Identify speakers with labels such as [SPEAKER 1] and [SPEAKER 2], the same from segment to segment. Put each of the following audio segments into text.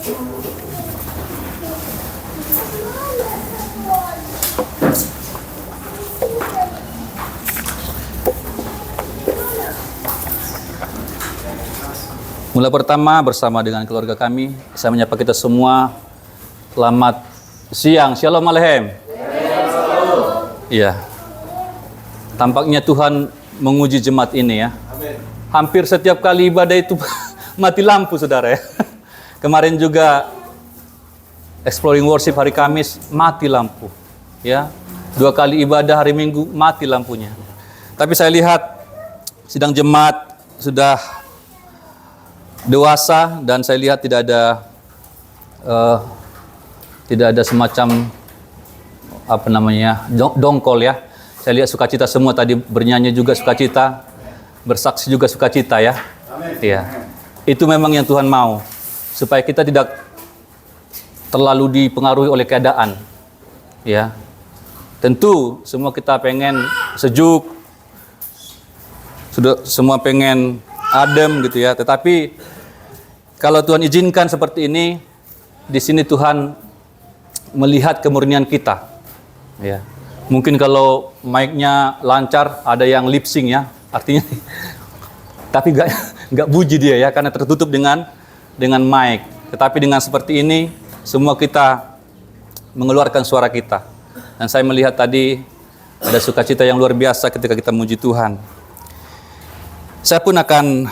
[SPEAKER 1] Mulai pertama bersama dengan keluarga kami, saya menyapa kita semua. Selamat siang, Shalom Aleichem. Iya. Tampaknya Tuhan menguji jemaat ini ya. Hampir setiap kali ibadah itu mati lampu, saudara ya. Kemarin juga Exploring Worship hari Kamis mati lampu. Ya. 2 kali ibadah hari Minggu mati lampunya. Tapi saya lihat sidang jemaat sudah dewasa dan saya lihat tidak ada semacam dongkol ya. Saya lihat sukacita semua tadi, bernyanyi juga sukacita, bersaksi juga sukacita ya. Iya. Itu memang yang Tuhan mau, supaya kita tidak terlalu dipengaruhi oleh keadaan. Ya. Tentu semua kita pengen sejuk, sudah semua pengen adem gitu ya. Tetapi kalau Tuhan izinkan seperti ini, di sini Tuhan melihat kemurnian kita. Ya. Mungkin kalau mic-nya lancar, ada yang lip sync ya, artinya. Tapi nggak puji dia ya, karena tertutup dengan mic. Tetapi dengan seperti ini, semua kita mengeluarkan suara kita. Dan saya melihat tadi ada sukacita yang luar biasa ketika kita memuji Tuhan. Saya pun akan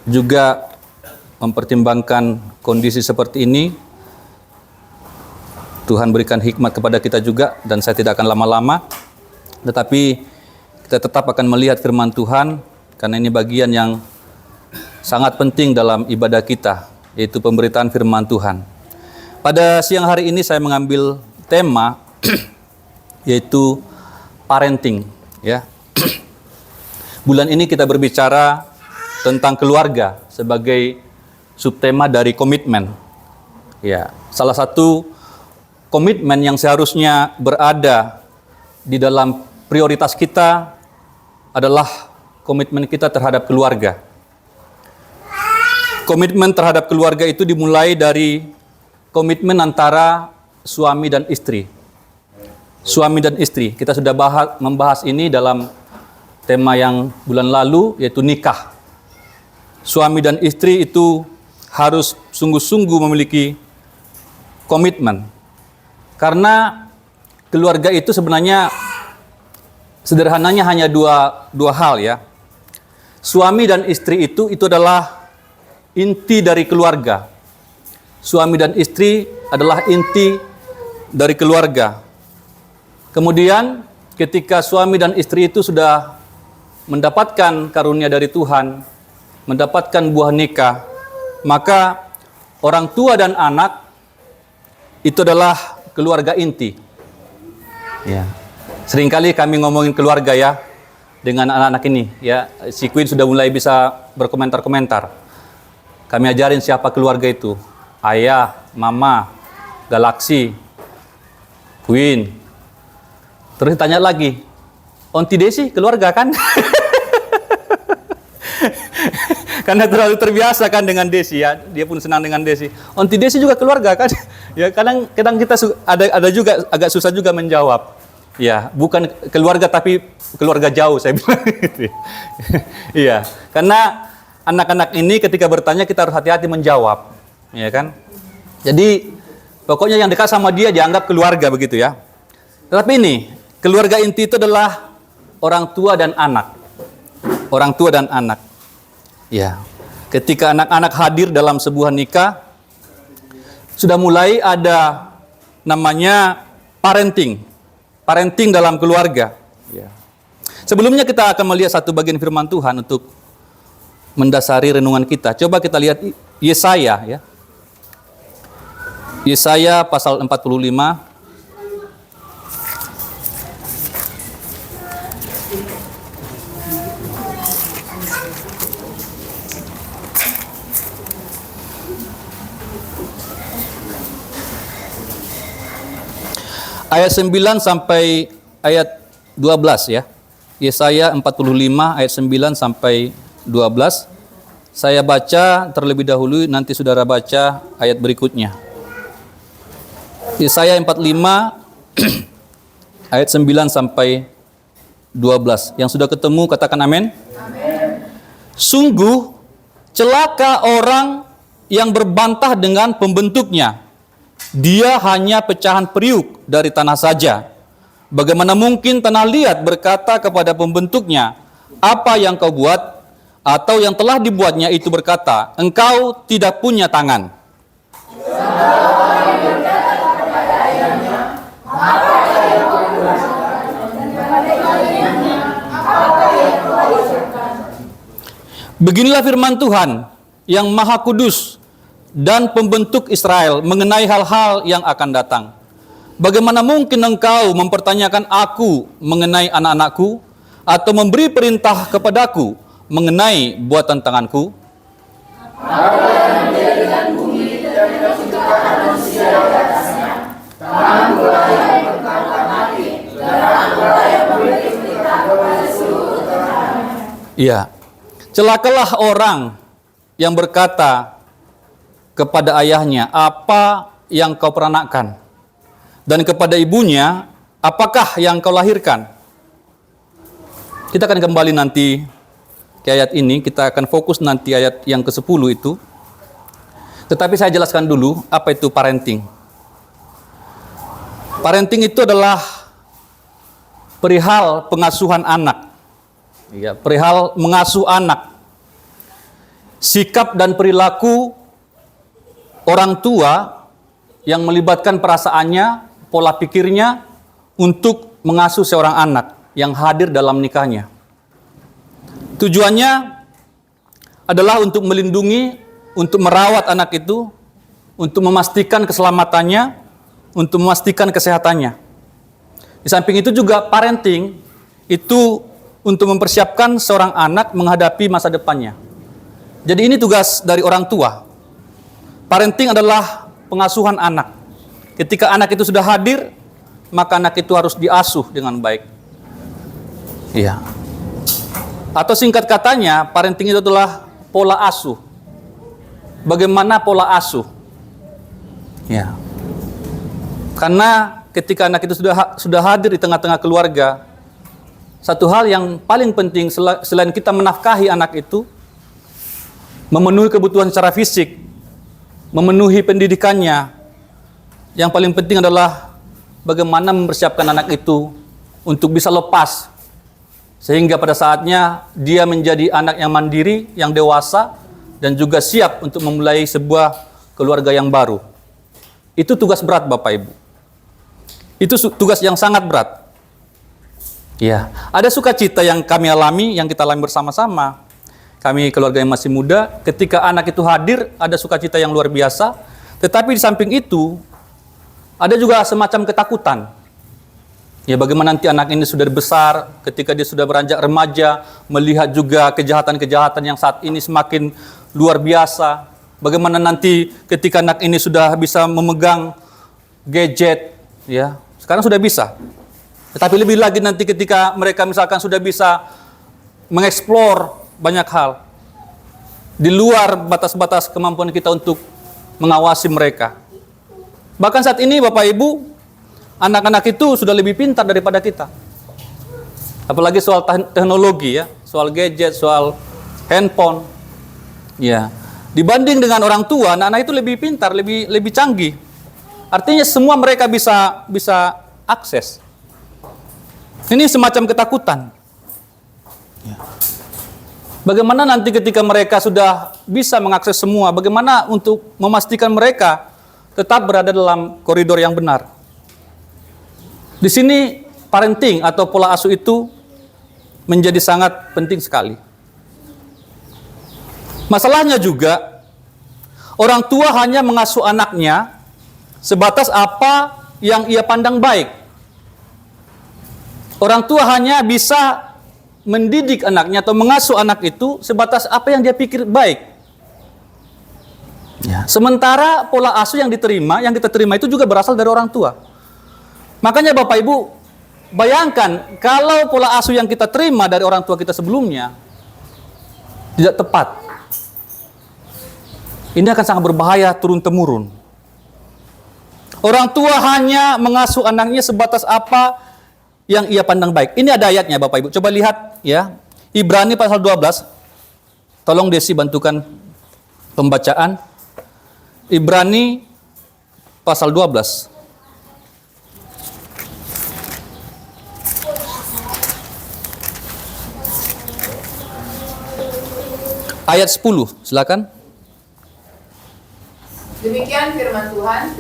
[SPEAKER 1] juga mempertimbangkan kondisi seperti ini. Tuhan berikan hikmat kepada kita juga, dan saya tidak akan lama-lama. Tetapi kita tetap akan melihat firman Tuhan, karena ini bagian yang sangat penting dalam ibadah kita, yaitu pemberitaan firman Tuhan. Pada siang hari ini saya mengambil tema yaitu parenting. Ya. Bulan ini kita berbicara tentang keluarga sebagai subtema dari komitmen. Ya, salah satu komitmen yang seharusnya berada di dalam prioritas kita adalah komitmen kita terhadap keluarga. Komitmen terhadap keluarga itu dimulai dari komitmen antara suami dan istri. Suami dan istri, kita sudah membahas ini dalam tema yang bulan lalu, yaitu nikah. Suami dan istri itu harus sungguh-sungguh memiliki komitmen. Karena keluarga itu sebenarnya sederhananya hanya dua hal ya. Suami dan istri itu adalah inti dari keluarga. Suami dan istri adalah inti dari keluarga. Kemudian ketika suami dan istri itu sudah mendapatkan karunia dari Tuhan, mendapatkan buah nikah, maka orang tua dan anak itu adalah keluarga inti. Ya. Seringkali kami ngomongin keluarga ya dengan anak-anak ini ya. Si Queen sudah mulai bisa berkomentar-komentar. Kami ajarin siapa keluarga itu. Ayah, mama, Galaksi, Queen. Terus ditanya lagi, Onti Desi keluarga kan? Karena terlalu terbiasa kan dengan Desi ya, dia pun senang dengan Desi. Onti Desi juga keluarga kan? Ya kadang kita ada juga agak susah juga menjawab. Ya bukan keluarga tapi keluarga jauh saya bilang gitu. Iya, karena anak-anak ini ketika bertanya kita harus hati-hati menjawab, ya kan? Jadi pokoknya yang dekat sama dia dianggap keluarga begitu ya. Tetapi ini keluarga inti itu adalah orang tua dan anak. Orang tua dan anak. Ya, ketika anak-anak hadir dalam sebuah nikah, sudah mulai ada namanya parenting dalam keluarga. Ya. Sebelumnya kita akan melihat satu bagian firman Tuhan untuk mendasari renungan kita. Coba kita lihat Yesaya ya. Yesaya pasal 45. Ayat 9 sampai ayat 12 ya. Yesaya 45 ayat 9 sampai 12. Saya baca terlebih dahulu, nanti saudara baca ayat berikutnya. Yesaya 45 ayat 9 sampai 12. Yang sudah ketemu katakan amin. Amin. Sungguh celaka orang yang berbantah dengan pembentuknya. Dia hanya pecahan periuk dari tanah saja. Bagaimana mungkin tanah liat berkata kepada pembentuknya, apa yang kau buat? Atau yang telah dibuatnya itu berkata, engkau tidak punya tangan. Beginilah firman Tuhan yang Maha Kudus dan Pembentuk Israel mengenai hal-hal yang akan datang. Bagaimana mungkin engkau mempertanyakan aku mengenai anak-anakku, atau memberi perintah kepadaku mengenai buatan tanganku? Apa yang menjadikan bumi dan penciptaan manusia di atasnya? Tanganku lah yang berkata mati, dan aku lah yang memberi perintah kepada seluruh tentara. Iya, celakalah orang yang berkata kepada ayahnya, apa yang kau peranakkan? Dan kepada ibunya, apakah yang kau lahirkan? Kita akan kembali nanti ke ayat ini, kita akan fokus nanti ayat yang ke-10 itu. Tetapi saya jelaskan dulu apa itu parenting. Parenting itu adalah perihal pengasuhan anak. Ya, perihal mengasuh anak. Sikap dan perilaku orang tua yang melibatkan perasaannya, pola pikirnya untuk mengasuh seorang anak yang hadir dalam nikahnya. Tujuannya adalah untuk melindungi, untuk merawat anak itu, untuk memastikan keselamatannya, untuk memastikan kesehatannya. Di samping itu juga parenting itu untuk mempersiapkan seorang anak menghadapi masa depannya. Jadi ini tugas dari orang tua. Parenting adalah pengasuhan anak. Ketika anak itu sudah hadir, maka anak itu harus diasuh dengan baik. Iya. Atau singkat katanya, parenting itu adalah pola asuh. Bagaimana pola asuh? Ya. Karena ketika anak itu sudah hadir di tengah-tengah keluarga, satu hal yang paling penting selain kita menafkahi anak itu, memenuhi kebutuhan secara fisik, memenuhi pendidikannya, yang paling penting adalah bagaimana mempersiapkan anak itu untuk bisa lepas, sehingga pada saatnya dia menjadi anak yang mandiri, yang dewasa, dan juga siap untuk memulai sebuah keluarga yang baru. Itu tugas berat Bapak Ibu. Itu tugas yang sangat berat. Ya, ada sukacita yang kami alami, yang kita alami bersama-sama. Kami keluarga yang masih muda, ketika anak itu hadir, ada sukacita yang luar biasa. Tetapi di samping itu, ada juga semacam ketakutan. Ya, bagaimana nanti anak ini sudah besar, ketika dia sudah beranjak remaja, melihat juga kejahatan-kejahatan yang saat ini semakin luar biasa. Bagaimana nanti ketika anak ini sudah bisa memegang gadget, ya, sekarang sudah bisa. Tetapi lebih lagi nanti ketika mereka misalkan sudah bisa mengeksplor banyak hal di luar batas-batas kemampuan kita untuk mengawasi mereka. Bahkan saat ini Bapak Ibu, anak-anak itu sudah lebih pintar daripada kita. Apalagi soal teknologi ya, soal gadget, soal handphone. Ya. Dibanding dengan orang tua, anak-anak itu lebih pintar, lebih canggih. Artinya semua mereka bisa akses. Ini semacam ketakutan. Ya. Bagaimana nanti ketika mereka sudah bisa mengakses semua, bagaimana untuk memastikan mereka tetap berada dalam koridor yang benar? Di sini parenting atau pola asuh itu menjadi sangat penting sekali. Masalahnya juga, orang tua hanya mengasuh anaknya sebatas apa yang ia pandang baik. Orang tua hanya bisa mendidik anaknya atau mengasuh anak itu sebatas apa yang dia pikir baik. Ya. Sementara pola asuh yang kita terima itu juga berasal dari orang tua. Makanya Bapak Ibu, bayangkan kalau pola asuh yang kita terima dari orang tua kita sebelumnya tidak tepat. Ini akan sangat berbahaya turun-temurun. Orang tua hanya mengasuh anaknya sebatas apa yang ia pandang baik. Ini ada ayatnya Bapak Ibu. Coba lihat ya. Ibrani pasal 12. Tolong Desi bantukan pembacaan. Ibrani pasal 12. Ayat 10, silakan.
[SPEAKER 2] Demikian firman Tuhan.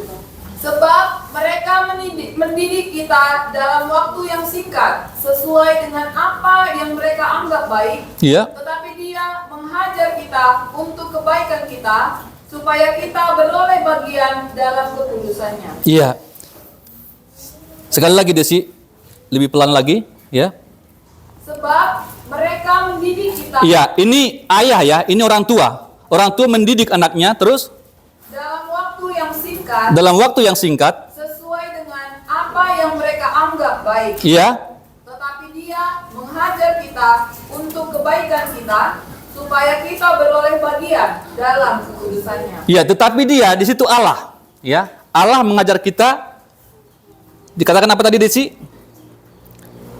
[SPEAKER 2] Sebab mereka mendidik kita dalam waktu yang singkat, sesuai dengan apa yang mereka anggap baik.
[SPEAKER 1] Iya.
[SPEAKER 2] Tetapi Dia menghajar kita untuk kebaikan kita, supaya kita beroleh bagian dalam kekudusannya.
[SPEAKER 1] Iya. Sekali lagi Desi, lebih pelan lagi, ya.
[SPEAKER 2] Sebab mereka mendidik kita.
[SPEAKER 1] Iya, ini ayah ya, ini orang tua. Orang tua mendidik anaknya terus
[SPEAKER 2] Dalam waktu yang singkat.
[SPEAKER 1] dalam waktu yang singkat.
[SPEAKER 2] Sesuai dengan apa yang mereka anggap baik.
[SPEAKER 1] Iya.
[SPEAKER 2] Tetapi Dia menghajar kita untuk kebaikan kita, supaya kita beroleh bagian dalam kekudusannya.
[SPEAKER 1] Iya, tetapi dia di situ Allah, ya. Allah mengajar kita. Dikatakan apa tadi Desi?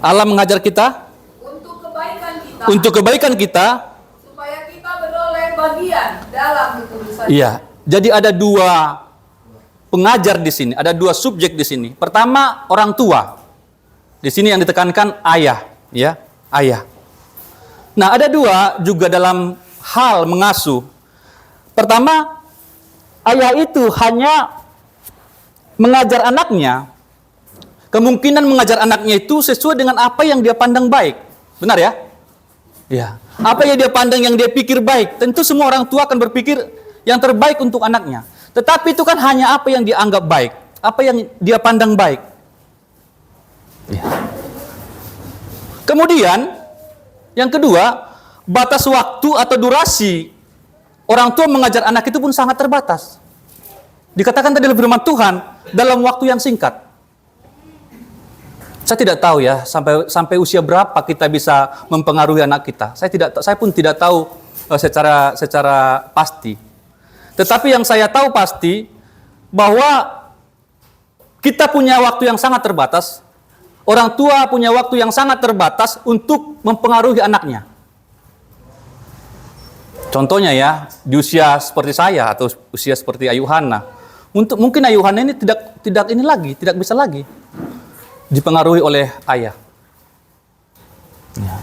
[SPEAKER 1] Allah mengajar kita
[SPEAKER 2] Untuk kebaikan kita.
[SPEAKER 1] untuk kebaikan kita.
[SPEAKER 2] Supaya kita beroleh bagian dalam kekudusannya.
[SPEAKER 1] Iya. Jadi ada dua pengajar di sini, ada dua subjek di sini. Pertama orang tua. Di sini yang ditekankan ayah, ya, ayah. Nah, ada dua juga dalam hal mengasuh. Pertama, ayah itu hanya mengajar anaknya. Kemungkinan mengajar anaknya itu sesuai dengan apa yang dia pandang baik. Benar ya? Ya. Apa yang dia pandang, yang dia pikir baik. Tentu semua orang tua akan berpikir yang terbaik untuk anaknya. Tetapi itu kan hanya apa yang dia anggap baik. Apa yang dia pandang baik. Ya. Kemudian, yang kedua, batas waktu atau durasi orang tua mengajar anak itu pun sangat terbatas. Dikatakan tadi oleh firman Tuhan, dalam waktu yang singkat. Saya tidak tahu ya, sampai usia berapa kita bisa mempengaruhi anak kita. Saya pun tidak tahu secara pasti. Tetapi yang saya tahu pasti bahwa kita punya waktu yang sangat terbatas. Orang tua punya waktu yang sangat terbatas untuk mempengaruhi anaknya. Contohnya ya, di usia seperti saya atau usia seperti Ayuhana. Mungkin Ayuhana ini tidak bisa lagi dipengaruhi oleh ayah. Ya.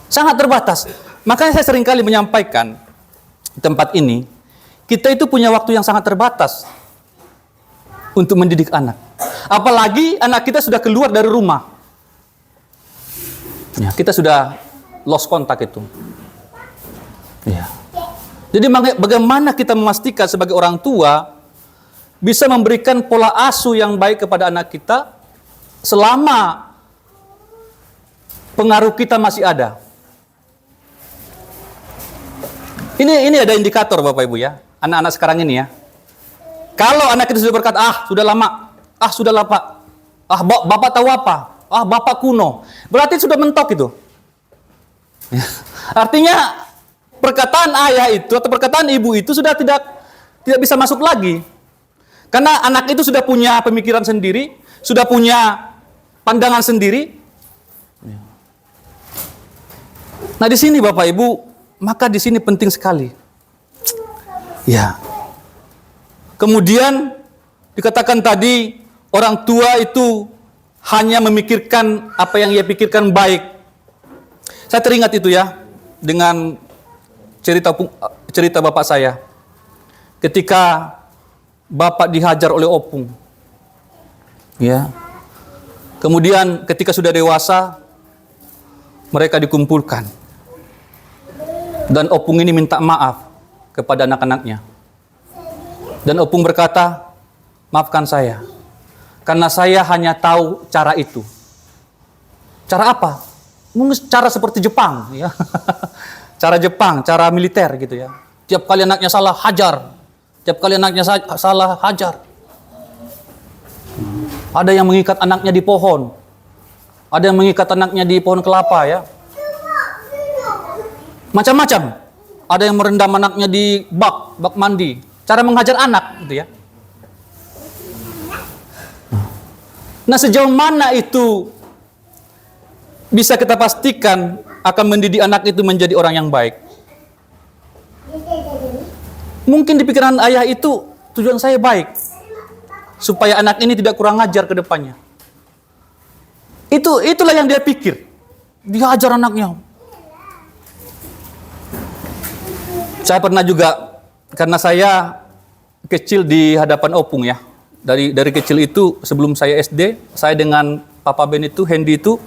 [SPEAKER 1] Sangat terbatas. Makanya saya seringkali menyampaikan di tempat ini, kita itu punya waktu yang sangat terbatas untuk mendidik anak. Apalagi anak kita sudah keluar dari rumah. Ya, kita sudah lost kontak itu. Ya. Jadi bagaimana kita memastikan sebagai orang tua bisa memberikan pola asuh yang baik kepada anak kita selama pengaruh kita masih ada. Ini ada indikator Bapak Ibu ya. Anak-anak sekarang ini ya. Kalau anak itu sudah berkata, sudah lama, sudahlah Pak, Bapak tahu apa, Bapak kuno, berarti sudah mentok itu. Ya. Artinya perkataan ayah itu atau perkataan ibu itu sudah tidak bisa masuk lagi. Karena anak itu sudah punya pemikiran sendiri, sudah punya pandangan sendiri. Ya. Nah di sini Bapak Ibu, maka di sini penting sekali. Ya. Kemudian dikatakan tadi orang tua itu hanya memikirkan apa yang ia pikirkan baik. Saya teringat itu ya dengan cerita bapak saya. Ketika bapak dihajar oleh opung. Ya. Kemudian ketika sudah dewasa mereka dikumpulkan. Dan opung ini minta maaf kepada anak-anaknya. Dan opung berkata, maafkan saya, karena saya hanya tahu cara itu. Cara apa? Mungkin cara seperti Jepang, ya. Cara Jepang, cara militer gitu ya. Tiap kali anaknya salah, hajar. Tiap kali anaknya salah, hajar. Ada yang mengikat anaknya di pohon. Ada yang mengikat anaknya di pohon kelapa ya. Macam-macam. Ada yang merendam anaknya di bak mandi. cara menghajar anak gitu ya. Nah, sejauh mana itu bisa kita pastikan akan mendidik anak itu menjadi orang yang baik? Mungkin di pikiran ayah itu tujuan saya baik, supaya anak ini tidak kurang ajar ke depannya. Itulah yang dia pikir. Dia ajar anaknya. Saya pernah juga, karena saya kecil di hadapan opung ya. Dari kecil itu, sebelum saya SD, saya dengan Papa Ben itu, Hendy itu,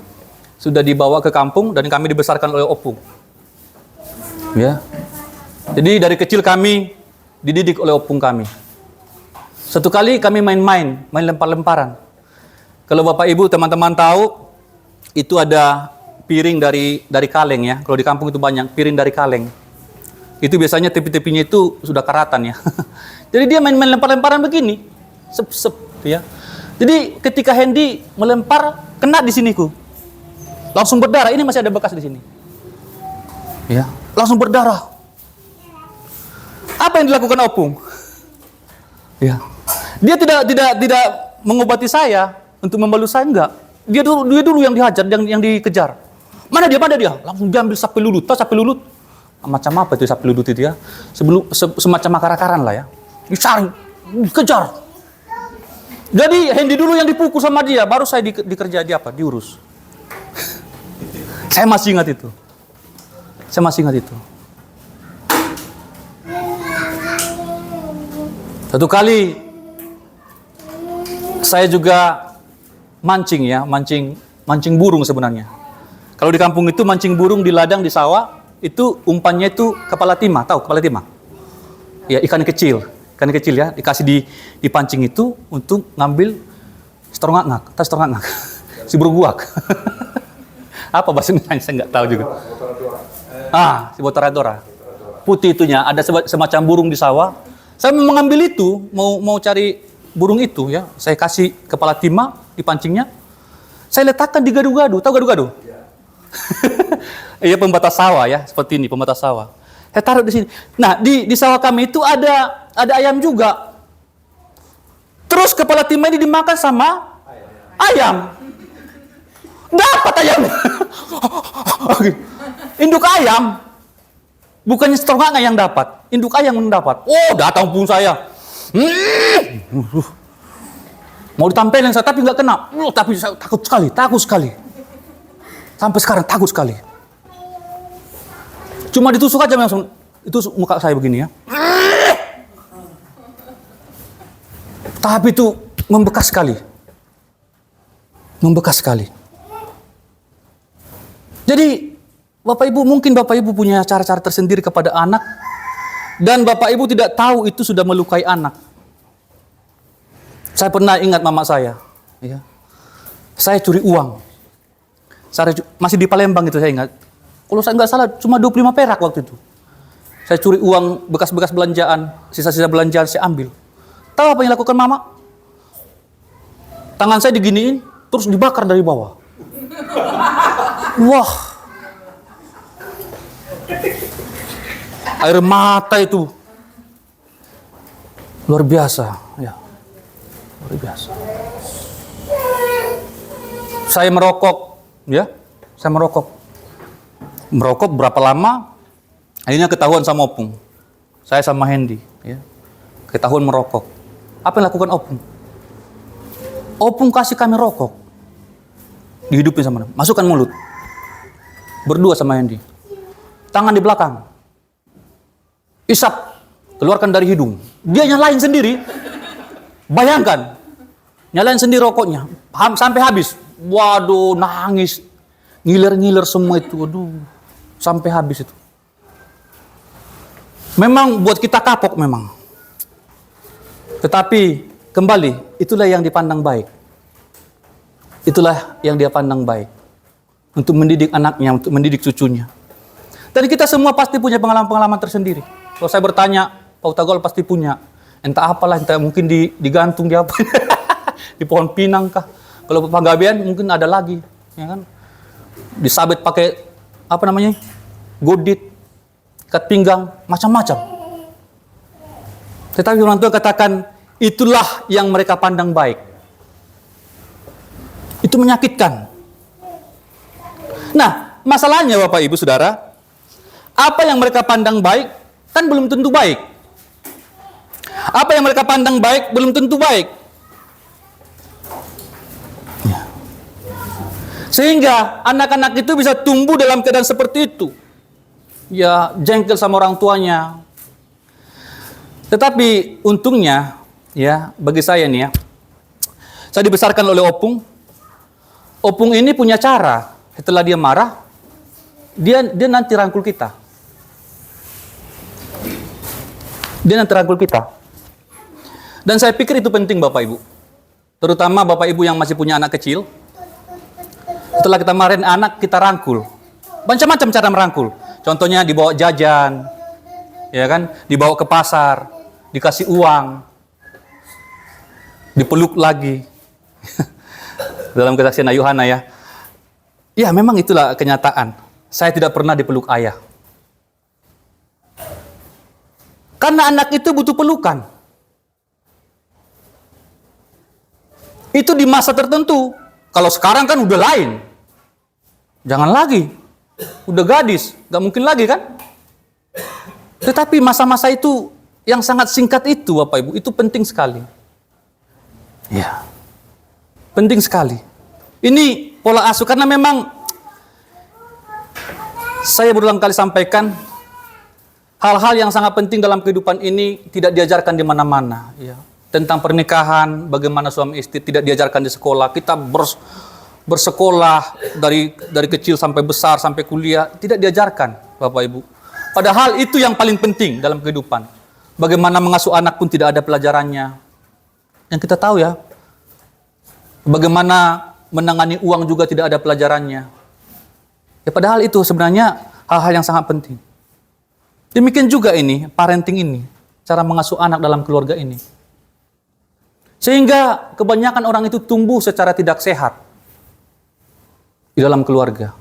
[SPEAKER 1] sudah dibawa ke kampung dan kami dibesarkan oleh opung. Ya. Jadi dari kecil kami dididik oleh opung kami. Satu kali kami main lempar-lemparan. Kalau Bapak Ibu teman-teman tahu, itu ada piring dari kaleng ya. Kalau di kampung itu banyak piring dari kaleng. Itu biasanya tepi-tepinya itu sudah karatan ya. Jadi dia main lempar-lemparan begini. Sep ya. Jadi ketika Hendy melempar, kena di siniku. Langsung berdarah. Ini masih ada bekas di sini. Ya, langsung berdarah. Apa yang dilakukan opung? Ya. Dia tidak mengobati saya untuk membalu saya, enggak. Dia dulu yang dihajar, yang dikejar. Mana dia? Langsung diambil sapi lulut. Tahu sapi lulut? Macam apa itu sapi lulut itu ya? Semacam akar-akaran lah ya. Dicari, dikejar. Jadi Hendy dulu yang dipukul sama dia, baru saya dikerja diurus. Saya masih ingat itu. Satu kali saya juga mancing burung sebenarnya. Kalau di kampung itu mancing burung di ladang di sawah, itu umpannya itu kepala timah, tahu kepala timah? Ya, ikan kecil ya, dikasih dipancing itu untuk ngambil strongakngak, tahu strongakngak? Si beruguak. Apa bahasa Indonesia saya nggak tahu juga. Si botaradora. Putih itunya, ada semacam burung di sawah. Saya mau mengambil itu, mau cari burung itu ya, saya kasih kepala timah dipancingnya. Saya letakkan di gadu-gadu, tahu gadu-gadu? Iya, pembatas sawah ya, seperti ini pembatas sawah. Saya taruh di sini. Nah, di sawah kami itu ada ayam juga. Terus kepala timah ini dimakan sama ayam. Dapat ayam. Induk ayam. Bukannya strongaknya yang dapat, induk ayam yang dapat. Oh, datang pun saya. Mau ditampilin saya, tapi nggak kena. Tapi saya takut sekali. Sampai sekarang takut sekali. Cuma ditusuk aja langsung. Itu muka saya begini ya. Tapi itu membekas sekali. Jadi, Bapak Ibu, mungkin Bapak Ibu punya cara-cara tersendiri kepada anak. Dan Bapak Ibu tidak tahu itu sudah melukai anak. Saya pernah ingat mama saya. Ya. Saya curi uang. Masih di Palembang itu saya ingat. Kalau saya nggak salah, cuma 25 perak waktu itu. Saya curi uang, bekas-bekas belanjaan, sisa-sisa belanjaan saya ambil. Tahu apa yang dilakukan mama? Tangan saya diginiin, terus dibakar dari bawah. Wah. Air mata itu. Luar biasa. Ya. Luar biasa. Saya merokok. Ya. Saya merokok. Merokok berapa lama? Akhirnya ketahuan sama opung. Saya sama Hendy. Ya. Ketahuan merokok. Apa yang lakukan opung? Opung kasih kami rokok. Dihidupin sama dia. Masukkan mulut. Berdua sama Hendy. Tangan di belakang. Isap. Keluarkan dari hidung. Dia nyalain sendiri. Bayangkan. Nyalain sendiri rokoknya. Sampai habis. Waduh, nangis. Ngiler-ngiler semua itu. Aduh. Sampai habis itu. Memang buat kita kapok memang. Tetapi kembali, itulah yang dipandang baik. Itulah yang dia pandang baik. Untuk mendidik anaknya, untuk mendidik cucunya. Dan kita semua pasti punya pengalaman-pengalaman tersendiri. Kalau saya bertanya, Pak Utagol pasti punya. Entah apalah, entah mungkin digantung di apa. Di pohon pinang kah. Kalau Pak Gabian mungkin ada lagi. Ya kan? Disabet pakai, apa namanya? Godit, ikat pinggang, macam-macam. Tetapi firman Tuhan katakan, itulah yang mereka pandang baik. Itu menyakitkan. Nah, masalahnya Bapak Ibu Saudara, apa yang mereka pandang baik kan belum tentu baik. Apa yang mereka pandang baik belum tentu baik. Ya. Sehingga anak-anak itu bisa tumbuh dalam keadaan seperti itu. Ya, jengkel sama orang tuanya. Tetapi untungnya, ya, bagi saya nih ya, saya dibesarkan oleh opung. Opung ini punya cara. Setelah dia marah, dia nanti rangkul kita. Dia nanti rangkul kita. Dan saya pikir itu penting Bapak Ibu. Terutama Bapak Ibu yang masih punya anak kecil. Setelah kita marahin anak, kita rangkul. Macam-macam cara merangkul. Contohnya dibawa jajan, ya kan? Dibawa ke pasar, dikasih uang, dipeluk lagi. Dalam kesaksian Yohana ya. Ya memang itulah kenyataan. Saya tidak pernah dipeluk ayah. Karena anak itu butuh pelukan. Itu di masa tertentu. Kalau sekarang kan udah lain. Jangan lagi. Udah gadis, gak mungkin lagi kan? Tetapi masa-masa itu yang sangat singkat itu Bapak Ibu, itu penting sekali. Ya. Penting sekali. Ini pola asuh karena memang saya berulang kali sampaikan hal-hal yang sangat penting dalam kehidupan ini tidak diajarkan di mana-mana, ya. Tentang pernikahan, bagaimana suami istri tidak diajarkan di sekolah. Kita bersekolah dari kecil sampai besar sampai kuliah tidak diajarkan, Bapak Ibu. Padahal itu yang paling penting dalam kehidupan. Bagaimana mengasuh anak pun tidak ada pelajarannya. Yang kita tahu ya. Bagaimana menangani uang juga tidak ada pelajarannya. Ya padahal itu sebenarnya hal-hal yang sangat penting. Demikian juga ini, parenting ini, cara mengasuh anak dalam keluarga ini. Sehingga kebanyakan orang itu tumbuh secara tidak sehat di dalam keluarga.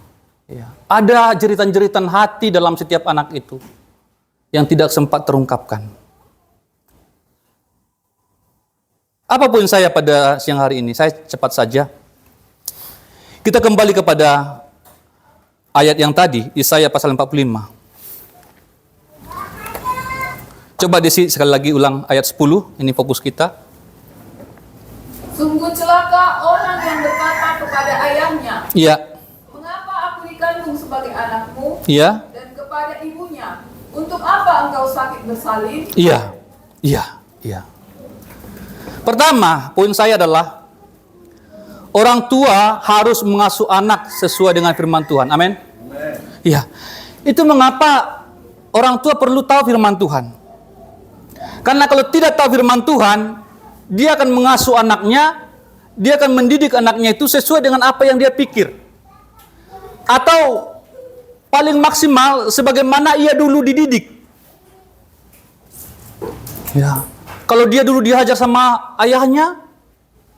[SPEAKER 1] Ya. Ada jeritan-jeritan hati dalam setiap anak itu yang tidak sempat terungkapkan. Apapun saya pada siang hari ini, saya cepat saja. Kita kembali kepada ayat yang tadi, Yesaya pasal 45. Coba Desi sekali lagi ulang ayat 10, ini fokus kita.
[SPEAKER 2] Sungguh celaka orang yang berkata kepada ayahnya,
[SPEAKER 1] Iya.
[SPEAKER 2] mengapa aku dikandung sebagai anakmu?
[SPEAKER 1] Iya.
[SPEAKER 2] Dan kepada ibunya, untuk apa engkau sakit bersalin?
[SPEAKER 1] Iya. Iya. Iya. Pertama, poin saya adalah orang tua harus mengasuh anak sesuai dengan firman Tuhan. Amin. Iya. Itu mengapa orang tua perlu tahu firman Tuhan. Karena kalau tidak tahu firman Tuhan, dia akan mengasuh anaknya, dia akan mendidik anaknya itu sesuai dengan apa yang dia pikir. Atau paling maksimal sebagaimana ia dulu dididik. Ya. Kalau dia dulu dihajar sama ayahnya,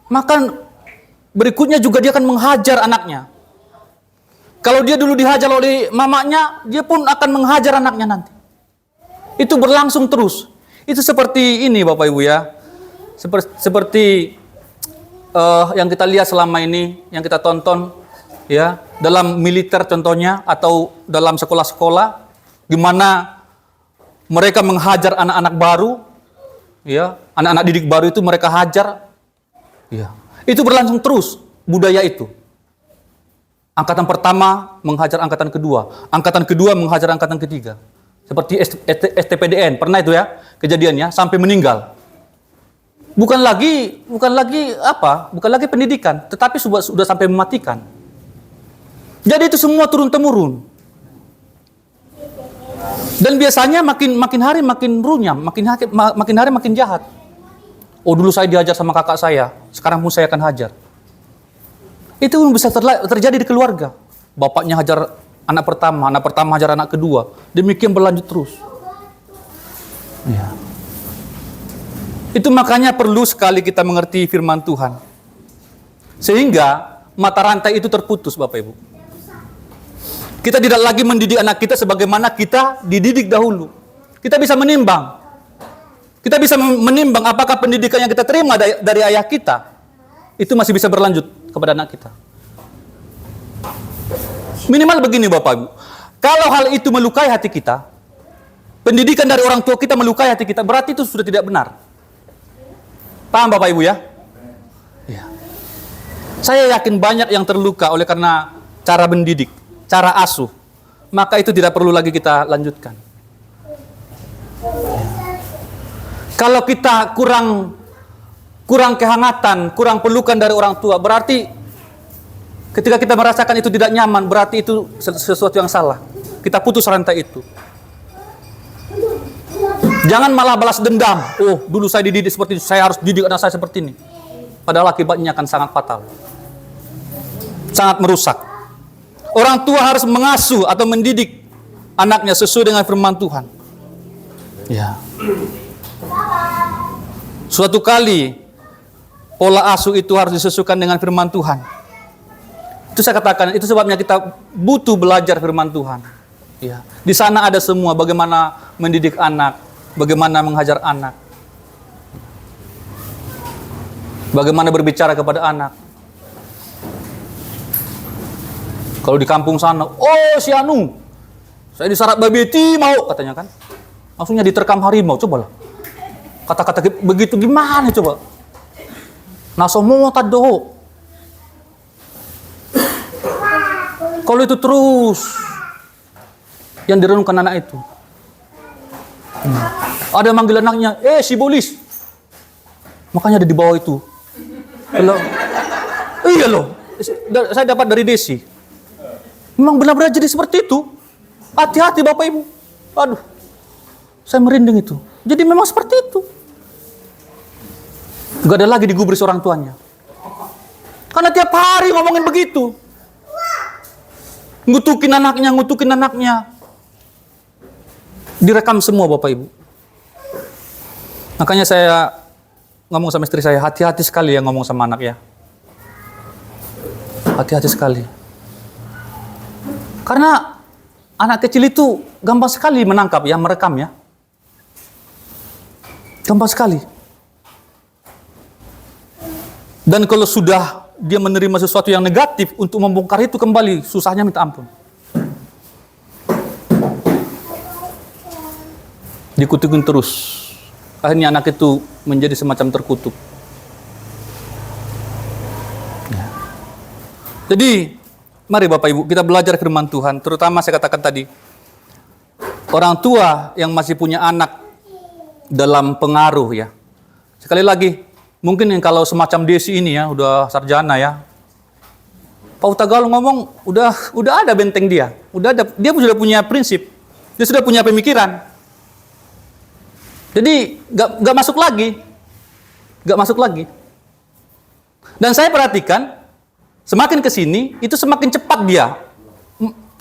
[SPEAKER 1] maka berikutnya juga dia akan menghajar anaknya. Kalau dia dulu dihajar oleh mamanya, dia pun akan menghajar anaknya nanti. Itu berlangsung terus. Itu seperti ini Bapak Ibu ya. Seperti yang kita lihat selama ini, yang kita tonton ya, dalam militer contohnya atau dalam sekolah-sekolah di mana mereka menghajar anak-anak baru, ya, anak-anak didik baru itu mereka hajar. Ya. Itu berlangsung terus budaya itu. Angkatan pertama menghajar angkatan kedua menghajar angkatan ketiga. Seperti STPDN, pernah itu ya kejadiannya sampai meninggal. Bukan lagi pendidikan, tetapi sudah sampai mematikan. Jadi itu semua turun temurun. Dan biasanya makin hari makin runyam, makin hari makin jahat. Oh dulu saya dihajar sama kakak saya, sekarang pun saya akan hajar. Itu bisa terjadi di keluarga. Bapaknya hajar anak pertama hajar anak kedua. Demikian berlanjut terus. Ya. Itu makanya perlu sekali kita mengerti firman Tuhan. Sehingga mata rantai itu terputus Bapak Ibu. Kita tidak lagi mendidik anak kita sebagaimana kita dididik dahulu. Kita bisa menimbang. Kita bisa menimbang apakah pendidikan yang kita terima dari ayah kita itu masih bisa berlanjut kepada anak kita. Minimal begini Bapak Ibu. Kalau hal itu melukai hati kita, pendidikan dari orang tua kita melukai hati kita, berarti itu sudah tidak benar. Paham Bapak Ibu ya? Ya. Saya yakin banyak yang terluka oleh karena cara mendidik, cara asuh. Maka itu tidak perlu lagi kita lanjutkan. Kalau kita kurang kehangatan, kurang pelukan dari orang tua, berarti ketika kita merasakan itu tidak nyaman, berarti itu sesuatu yang salah. Kita putus rantai itu. Jangan malah balas dendam. Oh, dulu saya dididik seperti ini, saya harus didik anak saya seperti ini. Padahal akibatnya akan sangat fatal. Sangat merusak. Orang tua harus mengasuh atau mendidik anaknya sesuai dengan firman Tuhan. Ya. Suatu kali pola asuh itu harus disesuaikan dengan firman Tuhan. Itu saya katakan, itu sebabnya kita butuh belajar firman Tuhan. Ya. Di sana ada semua, bagaimana mendidik anak, bagaimana menghajar anak, bagaimana berbicara kepada anak. Kalau di kampung sana, oh si Anu, saya disarap babeti mau, katanya kan. Langsungnya diterkam harimau, cobalah. Kata-kata begitu gimana coba? Nasomo tadoh. Kalau itu terus yang direnungkan anak itu. Ada manggil anaknya, si bolis. Makanya ada di bawah itu. Iya loh. Saya dapat dari Desi. Memang benar-benar jadi seperti itu. Hati-hati Bapak Ibu. Aduh. Saya merinding itu. Jadi memang seperti itu. Gak ada lagi digubris orang tuanya. Karena tiap hari ngomongin begitu. Ngutukin anaknya. Direkam semua Bapak Ibu. Makanya saya ngomong sama istri saya, hati-hati sekali ya ngomong sama anak ya. Hati-hati sekali. Karena anak kecil itu gampang sekali menangkap ya, merekam ya. Gampang sekali. Dan kalau sudah dia menerima sesuatu yang negatif, untuk membongkar itu kembali, susahnya minta ampun. Dikutukin terus. Akhirnya anak itu menjadi semacam terkutuk. Ya. Jadi, mari Bapak Ibu, kita belajar firman Tuhan. Terutama saya katakan tadi, orang tua yang masih punya anak dalam pengaruh ya. Sekali lagi, mungkin yang kalau semacam Desi ini ya, udah sarjana ya. Pak Utagal ngomong, udah ada benteng dia. Dia sudah punya prinsip. Dia sudah punya pemikiran. Jadi gak masuk lagi. Gak masuk lagi. Dan saya perhatikan, semakin ke sini, itu semakin cepat dia.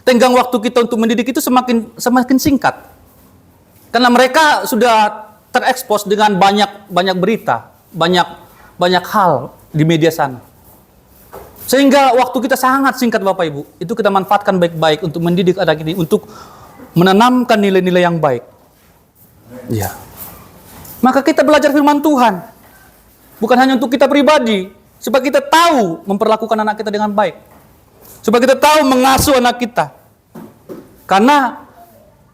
[SPEAKER 1] Tenggang waktu kita untuk mendidik itu semakin singkat. Karena mereka sudah terekspos dengan banyak berita, banyak hal di media sana. Sehingga waktu kita sangat singkat Bapak Ibu. Itu kita manfaatkan baik-baik untuk mendidik anak ini, untuk menanamkan nilai-nilai yang baik. Ya. Maka kita belajar firman Tuhan. Bukan hanya untuk kita pribadi, supaya kita tahu memperlakukan anak kita dengan baik. Supaya kita tahu mengasuh anak kita. Karena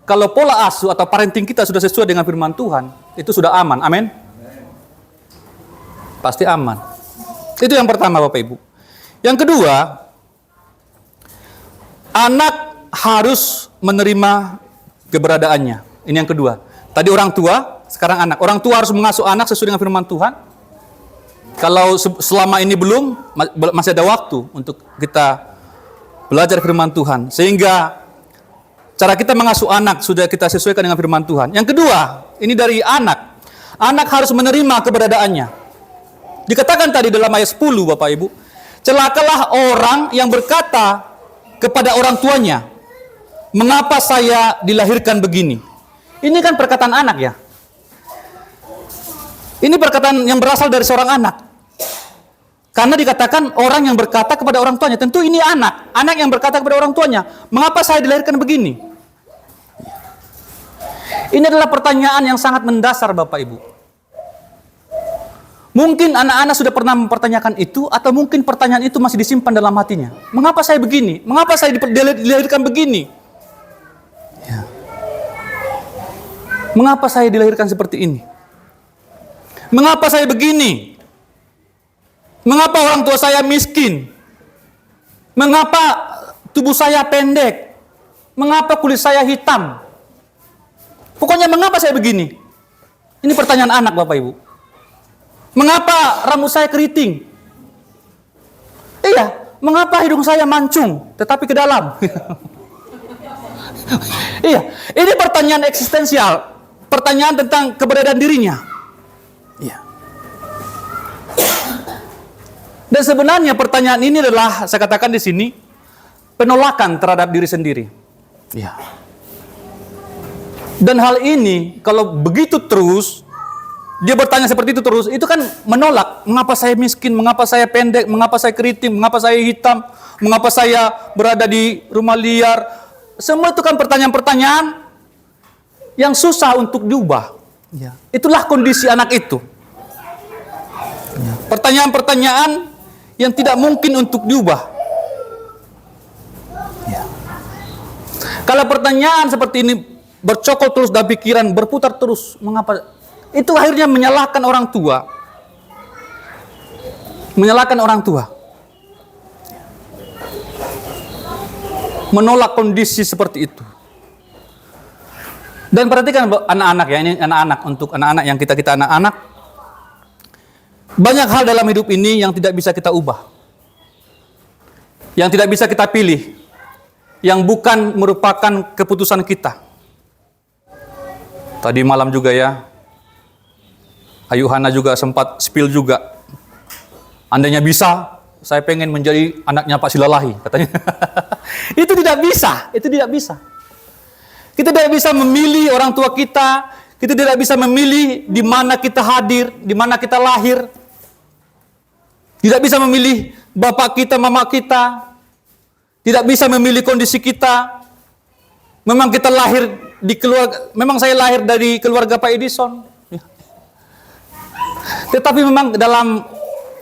[SPEAKER 1] kalau pola asuh atau parenting kita sudah sesuai dengan firman Tuhan, itu sudah aman. Amin. Pasti aman. Itu yang pertama Bapak Ibu. Yang kedua, anak harus menerima keberadaannya. Ini yang kedua. Tadi orang tua, sekarang anak. Orang tua harus mengasuh anak sesuai dengan firman Tuhan. Kalau selama ini belum, masih ada waktu untuk kita belajar firman Tuhan. Sehingga cara kita mengasuh anak sudah kita sesuaikan dengan firman Tuhan. Yang kedua, ini dari anak. Anak harus menerima keberadaannya. Dikatakan tadi dalam ayat 10 Bapak Ibu, celakalah orang yang berkata kepada orang tuanya, mengapa saya dilahirkan begini? Ini kan perkataan anak ya. Ini perkataan yang berasal dari seorang anak. Karena dikatakan orang yang berkata kepada orang tuanya, tentu ini anak. Anak yang berkata kepada orang tuanya, mengapa saya dilahirkan begini? Ini adalah pertanyaan yang sangat mendasar Bapak Ibu. Mungkin anak-anak sudah pernah mempertanyakan itu, atau mungkin pertanyaan itu masih disimpan dalam hatinya. Mengapa saya begini? Mengapa saya dilahirkan begini? Ya. Mengapa saya dilahirkan seperti ini? Mengapa saya begini? Mengapa orang tua saya miskin? Mengapa tubuh saya pendek? Mengapa kulit saya hitam? Pokoknya mengapa saya begini? Ini pertanyaan anak, Bapak Ibu. Mengapa rambut saya keriting? Iya, mengapa hidung saya mancung tetapi ke dalam? Iya, ini pertanyaan eksistensial, pertanyaan tentang keberadaan dirinya. Iya. Dan sebenarnya pertanyaan ini adalah, saya katakan di sini, penolakan terhadap diri sendiri. Iya. Dan hal ini kalau begitu terus, dia bertanya seperti itu terus, itu kan menolak. Mengapa saya miskin? Mengapa saya pendek? Mengapa saya keriting? Mengapa saya hitam? Mengapa saya berada di rumah liar? Semua itu kan pertanyaan-pertanyaan yang susah untuk diubah. Ya. Itulah kondisi anak itu. Ya. Pertanyaan-pertanyaan yang tidak mungkin untuk diubah. Ya. Kalau pertanyaan seperti ini bercokol terus dalam pikiran, berputar terus, mengapa? Itu akhirnya menyalahkan orang tua. Menyalahkan orang tua. Menolak kondisi seperti itu. Dan perhatikan anak-anak ya, ini anak-anak, untuk anak-anak yang kita anak-anak. Banyak hal dalam hidup ini yang tidak bisa kita ubah. Yang tidak bisa kita pilih. Yang bukan merupakan keputusan kita. Tadi malam juga ya, Ayu Hana juga sempat spill juga. Andainya bisa, saya pengen menjadi anaknya Pak Silalahi, katanya. Itu tidak bisa, itu tidak bisa. Kita tidak bisa memilih orang tua kita, kita tidak bisa memilih di mana kita hadir, di mana kita lahir. Tidak bisa memilih bapak kita, mama kita. Tidak bisa memilih kondisi kita. Memang kita lahir di keluarga, memang saya lahir dari keluarga Pak Edison. Tetapi memang dalam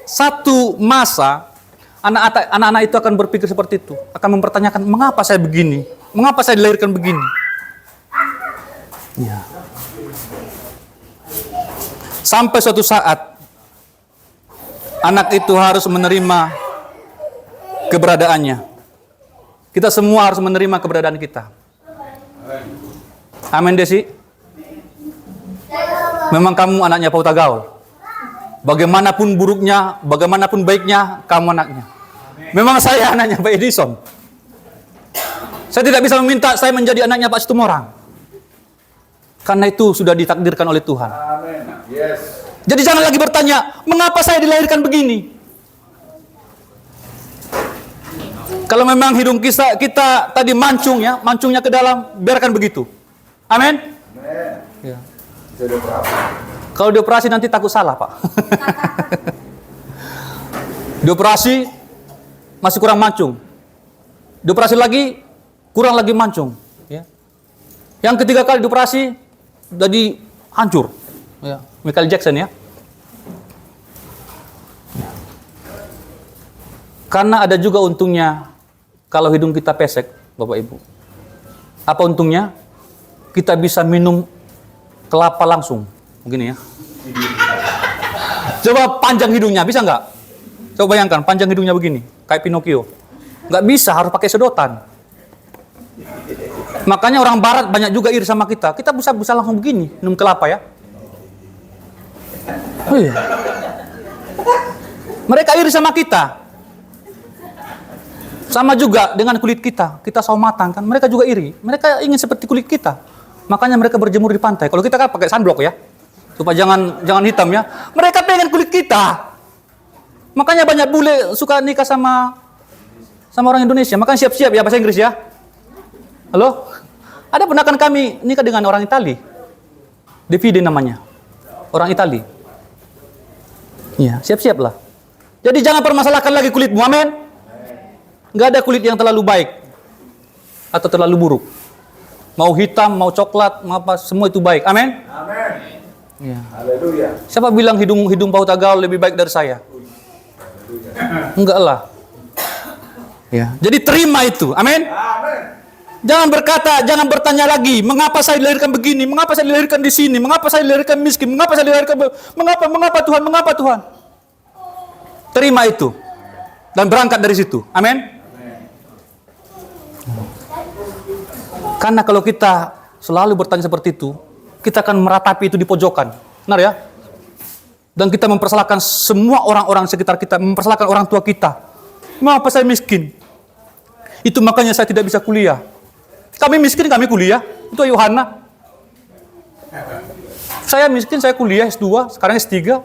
[SPEAKER 1] satu masa, anak-anak itu akan berpikir seperti itu. Akan mempertanyakan, mengapa saya begini? Mengapa saya dilahirkan begini? Ya. Sampai suatu saat, anak itu harus menerima keberadaannya. Kita semua harus menerima keberadaan kita. Amin, Desi? Memang kamu anaknya Pauta Gaul. Bagaimanapun buruknya, bagaimanapun baiknya, kamu anaknya. Memang saya anaknya Pak Edison. Saya tidak bisa meminta saya menjadi anaknya Pak Situmorang. Karena itu sudah ditakdirkan oleh Tuhan.
[SPEAKER 3] Amin. Yes.
[SPEAKER 1] Jadi jangan lagi bertanya, mengapa saya dilahirkan begini? Kalau memang hidung kita tadi mancung ya, mancungnya ke dalam, biarkan begitu. Amin.
[SPEAKER 3] Amin.
[SPEAKER 1] Ya.
[SPEAKER 3] Sudah berapa?
[SPEAKER 1] Kalau dioperasi nanti takut salah, Pak. Dioperasi masih kurang mancung. Dioperasi lagi kurang lagi mancung. Ya. Yang ketiga kali dioperasi jadi hancur. Ya. Michael Jackson ya. Karena ada juga untungnya kalau hidung kita pesek, Bapak Ibu. Apa untungnya? Kita bisa minum kelapa langsung. Begini ya. Coba panjang hidungnya, bisa nggak? Coba bayangkan, panjang hidungnya begini, kayak Pinocchio. Nggak bisa, harus pakai sedotan. Makanya orang barat banyak juga iri sama kita. Kita bisa langsung begini, minum kelapa ya. Oh iya. Mereka iri sama kita. Sama juga dengan kulit kita. Kita saumatan kan, mereka juga iri. Mereka ingin seperti kulit kita. Makanya mereka berjemur di pantai. Kalau kita kan pakai sunblock ya. Supaya jangan hitam ya. Mereka pengen kulit kita. Makanya banyak bule suka nikah sama orang Indonesia. Makanya siap-siap ya bahasa Inggris ya. Halo? Ada ponakan kami nikah dengan orang Itali. Davide namanya. Orang Itali. Iya, siap-siap lah. Jadi jangan permasalahkan lagi kulitmu, amin. Nggak ada kulit yang terlalu baik atau terlalu buruk. Mau hitam, mau coklat, mau apa, semua itu baik. Amin.
[SPEAKER 3] Amin.
[SPEAKER 1] Ya.
[SPEAKER 3] Haleluya.
[SPEAKER 1] Siapa bilang hidung Pautha Gaul lebih baik dari saya? Enggak lah. Ya. Jadi terima itu. Amin.
[SPEAKER 3] Amin.
[SPEAKER 1] Jangan berkata, jangan bertanya lagi, mengapa saya dilahirkan begini? Mengapa saya dilahirkan di sini? Mengapa saya dilahirkan miskin? Mengapa saya dilahirkan mengapa Tuhan? Mengapa Tuhan? Terima itu. Dan berangkat dari situ. Amin. Karena kalau kita selalu bertanya seperti itu, kita akan meratapi itu di pojokan. Benar ya? Dan kita mempersalahkan semua orang-orang sekitar kita, mempersalahkan orang tua kita. Mengapa saya miskin? Itu makanya saya tidak bisa kuliah. Kami miskin, kami kuliah. Itu Yohana. Saya miskin, saya kuliah S2, sekarang S3.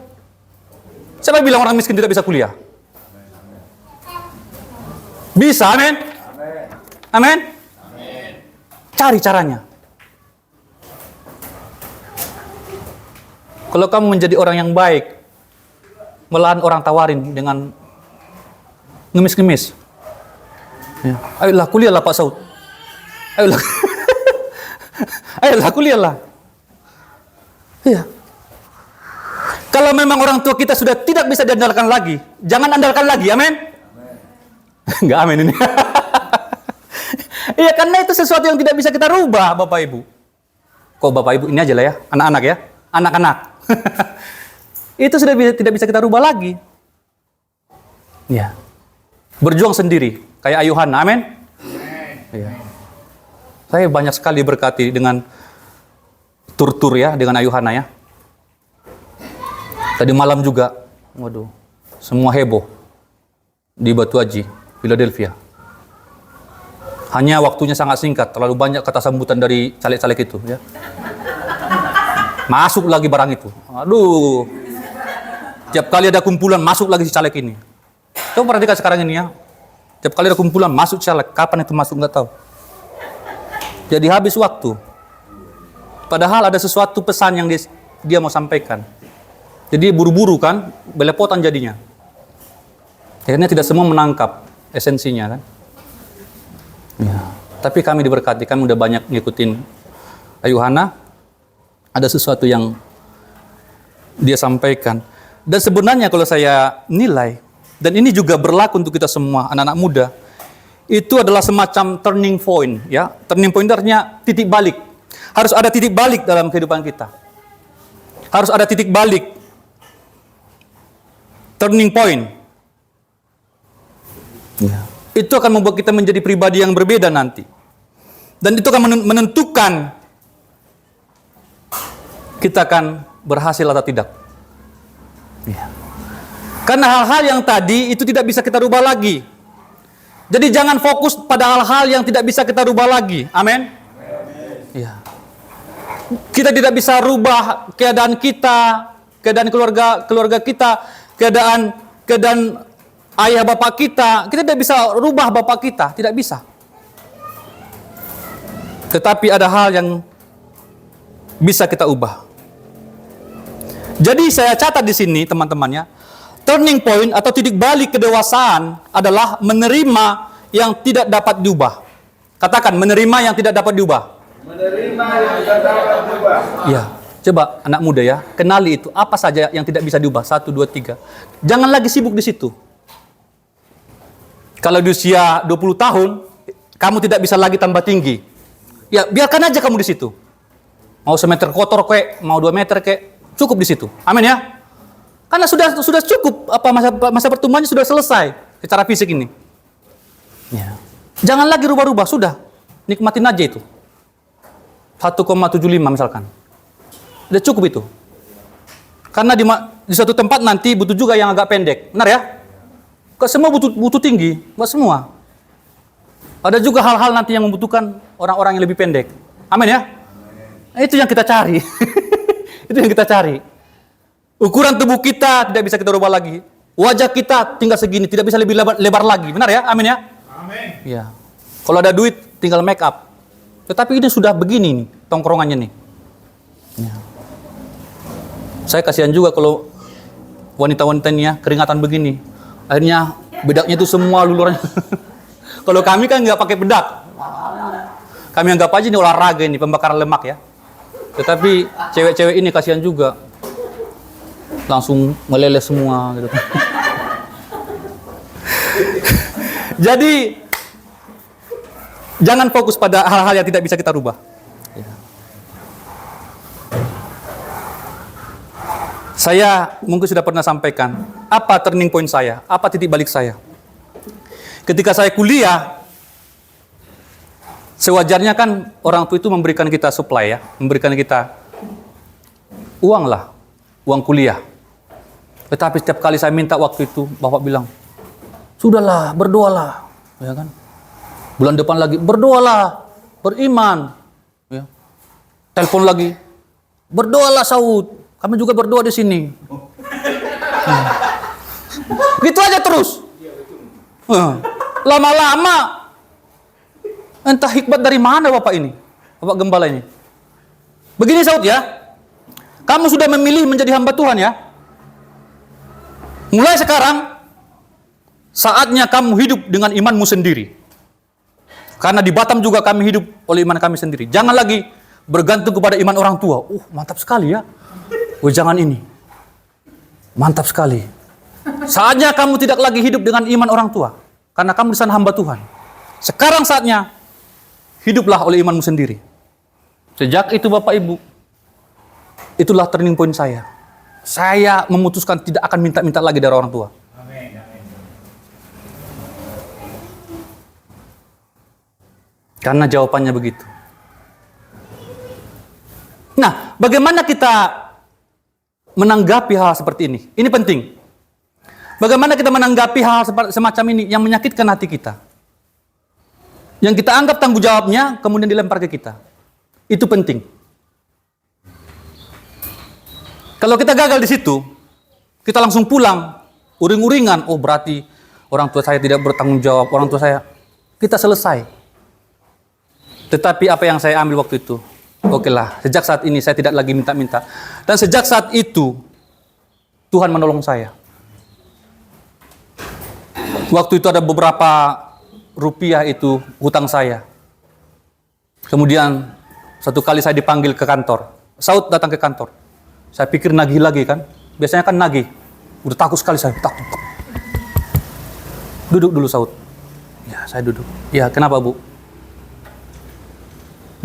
[SPEAKER 1] Siapa bilang orang miskin tidak bisa kuliah? Bisa, amin? Amin? Cari caranya. Kalau kamu menjadi orang yang baik, malahan orang tawarin dengan ngemis-ngemis. Ya. Ayolah kuliahlah Pak Saud. Ayolah. Ayolah kuliahlah. Iya. Kalau memang orang tua kita sudah tidak bisa diandalkan lagi, jangan andalkan lagi, amin? Enggak amin ini. Iya, karena itu sesuatu yang tidak bisa kita rubah, Bapak Ibu. Kok Bapak Ibu ini aja lah ya, anak-anak ya, anak-anak. Itu sudah tidak bisa kita rubah lagi. Ya. Berjuang sendiri, kayak Yohana, amin? Iya. Saya banyak sekali berkati dengan tur-tur ya, dengan Yohana ya. Tadi malam juga, waduh, semua heboh di Batu Haji, Philadelphia. Hanya waktunya sangat singkat, terlalu banyak kata sambutan dari caleg-caleg itu ya. Masuk lagi barang itu. Aduh. Tiap kali ada kumpulan, masuk lagi si caleg ini. Coba perhatikan sekarang ini ya. Tiap kali ada kumpulan, masuk caleg. Kapan itu masuk, nggak tahu. Jadi habis waktu. Padahal ada sesuatu pesan yang dia mau sampaikan. Jadi buru-buru kan, belepotan jadinya. Akhirnya tidak semua menangkap esensinya kan. Ya. Tapi kami diberkati, kami udah banyak ngikutin Yohana. Ada sesuatu yang dia sampaikan. Dan sebenarnya kalau saya nilai, dan ini juga berlaku untuk kita semua, anak-anak muda, itu adalah semacam turning point. Ya. Turning point artinya titik balik. Harus ada titik balik dalam kehidupan kita. Harus ada titik balik. Turning point. Ya. Itu akan membuat kita menjadi pribadi yang berbeda nanti. Dan itu akan menentukan kita akan berhasil atau tidak. Ya. Karena hal-hal yang tadi itu tidak bisa kita rubah lagi. Jadi jangan fokus pada hal-hal yang tidak bisa kita rubah lagi. Amin. Ya. Kita tidak bisa rubah keadaan kita, keadaan keluarga kita, keadaan ayah bapak kita. Kita tidak bisa rubah bapak kita, tidak bisa. Tetapi ada hal yang bisa kita ubah. Jadi saya catat di sini teman-temannya, turning point atau titik balik kedewasaan adalah menerima yang tidak dapat diubah. Katakan, menerima yang tidak dapat diubah.
[SPEAKER 3] Menerima yang tidak dapat diubah.
[SPEAKER 1] Ya, coba anak muda ya, kenali itu apa saja yang tidak bisa diubah. 1, 2, 3. Jangan lagi sibuk di situ. Kalau di usia 20 tahun, kamu tidak bisa lagi tambah tinggi. Ya, biarkan aja kamu di situ. Mau semeter kotor kek, mau 2 meter kek, cukup di situ. Amin ya. Karena sudah cukup, masa pertumbuhannya sudah selesai secara fisik ini. Ya. Jangan lagi rubah-rubah, sudah. Nikmatin aja itu. 1,75 misalkan. Udah cukup itu. Karena di suatu tempat nanti butuh juga yang agak pendek. Benar ya? Kok semua butuh tinggi? Buat semua. Ada juga hal-hal nanti yang membutuhkan orang-orang yang lebih pendek. Amin ya? Itu yang kita cari. Itu yang kita cari. Ukuran tubuh kita tidak bisa kita rubah lagi. Wajah kita tinggal segini, tidak bisa lebih lebar lagi. Benar ya? Amin ya?
[SPEAKER 3] Amin.
[SPEAKER 1] Ya. Kalau ada duit, tinggal make up. Tetapi ini sudah begini nih, tongkrongannya nih. Ya. Saya kasihan juga kalau wanita-wanita ini ya, keringatan begini. Akhirnya bedaknya itu semua luluran. Kalau kami kan nggak pakai bedak. Kami anggap aja ini olahraga ini, pembakaran lemak ya. Tetapi cewek-cewek ini kasihan juga. langsung meleleh semua gitu. Jadi jangan fokus pada hal-hal yang tidak bisa kita rubah. Saya mungkin sudah pernah sampaikan, apa turning point saya, apa titik balik saya. Ketika saya kuliah, sewajarnya kan orang tua itu memberikan kita supply ya, memberikan kita uang lah, uang kuliah. Tetapi setiap kali saya minta waktu itu, Bapak bilang, sudahlah, berdoalah, ya kan? Bulan depan lagi, berdoalah, beriman. Ya. Telepon lagi, berdoalah Saud. Kami juga berdoa di sini. Gitu aja terus. Lama-lama, entah hikmat dari mana Bapak ini, Bapak Gembala ini. Begini Saud ya, kamu sudah memilih menjadi hamba Tuhan ya. Mulai sekarang, saatnya kamu hidup dengan imanmu sendiri. Karena di Batam juga kami hidup oleh iman kami sendiri. Jangan lagi bergantung kepada iman orang tua. Mantap sekali ya. Jangan ini. Mantap sekali. Saatnya kamu tidak lagi hidup dengan iman orang tua. Karena kamu di sana hamba Tuhan. Sekarang saatnya hiduplah oleh imanmu sendiri. Sejak itu Bapak Ibu, itulah turning point saya. Saya memutuskan tidak akan minta-minta lagi dari orang tua. Karena jawabannya begitu. Nah, bagaimana kita menanggapi hal seperti ini? Ini penting. Bagaimana kita menanggapi hal semacam ini yang menyakitkan hati kita? Yang kita anggap tanggung jawabnya, kemudian dilempar ke kita. Itu penting. Kalau kita gagal di situ, kita langsung pulang, uring-uringan, berarti orang tua saya tidak bertanggung jawab, orang tua saya, kita selesai. Tetapi apa yang saya ambil waktu itu, oke lah, sejak saat ini saya tidak lagi minta-minta. Dan sejak saat itu, Tuhan menolong saya. Waktu itu ada beberapa rupiah itu hutang saya. Kemudian satu kali saya dipanggil ke kantor. Saud datang ke kantor. Saya pikir nagih lagi kan. Biasanya kan nagih. Udah takut sekali saya. Takut. Duduk dulu Saud. Ya, saya duduk. Ya, kenapa Bu?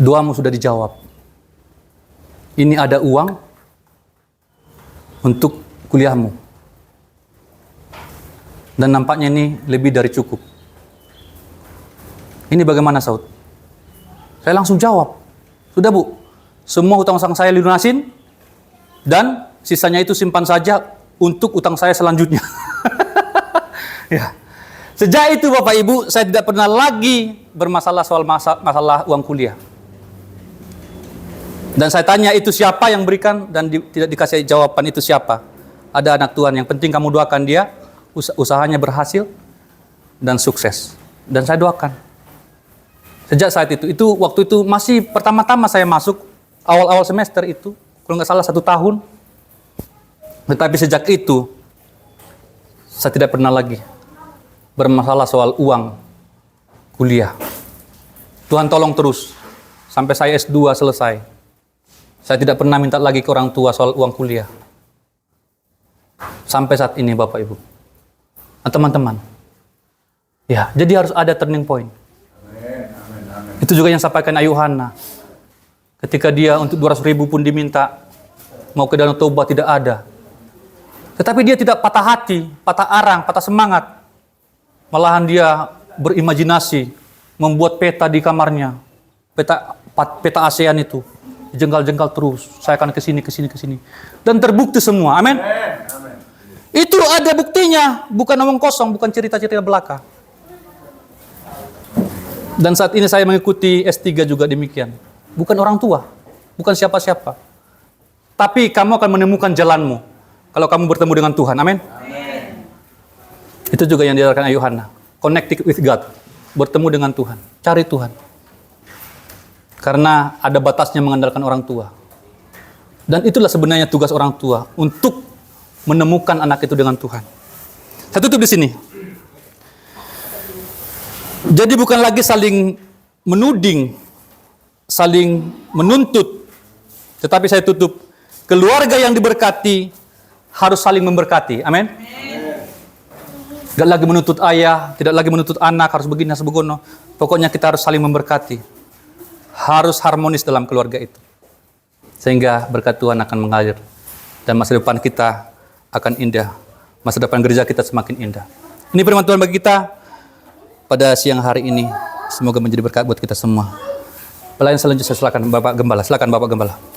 [SPEAKER 1] Doamu sudah dijawab. Ini ada uang untuk kuliahmu. Dan nampaknya ini lebih dari cukup. Ini bagaimana Saud? Saya langsung jawab. Sudah Bu, semua utang saya lunasin dan sisanya itu simpan saja untuk utang saya selanjutnya. Ya. Sejak itu Bapak Ibu, saya tidak pernah lagi bermasalah soal masalah uang kuliah. Dan saya tanya itu siapa yang berikan dan tidak dikasih jawaban itu siapa. Ada anak Tuhan, yang penting kamu doakan dia, usahanya berhasil dan sukses. Dan saya doakan. Sejak saat itu waktu itu masih pertama-tama saya masuk, awal-awal semester itu, kalau nggak salah 1 tahun. Tetapi sejak itu, saya tidak pernah lagi bermasalah soal uang kuliah. Tuhan tolong terus, sampai saya S2 selesai. Saya tidak pernah minta lagi ke orang tua soal uang kuliah. Sampai saat ini Bapak Ibu. Nah, teman-teman. Ya, jadi harus ada turning point. Itu juga yang sampaikan Ayuhana. Ketika dia untuk 200.000 pun diminta, mau ke Danau Toba tidak ada. Tetapi dia tidak patah hati, patah arang, patah semangat. Malahan dia berimajinasi, membuat peta di kamarnya. Peta ASEAN itu. Jengkal-jengkal terus. Saya akan ke sini. Dan terbukti semua. Amin. Itu ada buktinya. Bukan omong kosong, bukan cerita-cerita belaka. Dan saat ini saya mengikuti S3 juga demikian. Bukan orang tua. Bukan siapa-siapa. Tapi kamu akan menemukan jalanmu. Kalau kamu bertemu dengan Tuhan. Amin. Itu juga yang diajarkan Ayuhana. Connected with God. Bertemu dengan Tuhan. Cari Tuhan. Karena ada batasnya mengandalkan orang tua. Dan itulah sebenarnya tugas orang tua. Untuk menemukan anak itu dengan Tuhan. Saya tutup di sini. Jadi bukan lagi saling menuding. Saling menuntut. Tetapi saya tutup. Keluarga yang diberkati harus saling memberkati. Amin. Tidak lagi menuntut ayah, tidak lagi menuntut anak, harus begini, harus begono. Pokoknya kita harus saling memberkati. Harus harmonis dalam keluarga itu. Sehingga berkat Tuhan akan mengalir. Dan masa depan kita akan indah. Masa depan gereja kita semakin indah. Ini firman Tuhan bagi kita pada siang hari ini. Semoga menjadi berkat buat kita semua. Pelayan selanjutnya silakan Bapak Gembala. Silakan Bapak Gembala.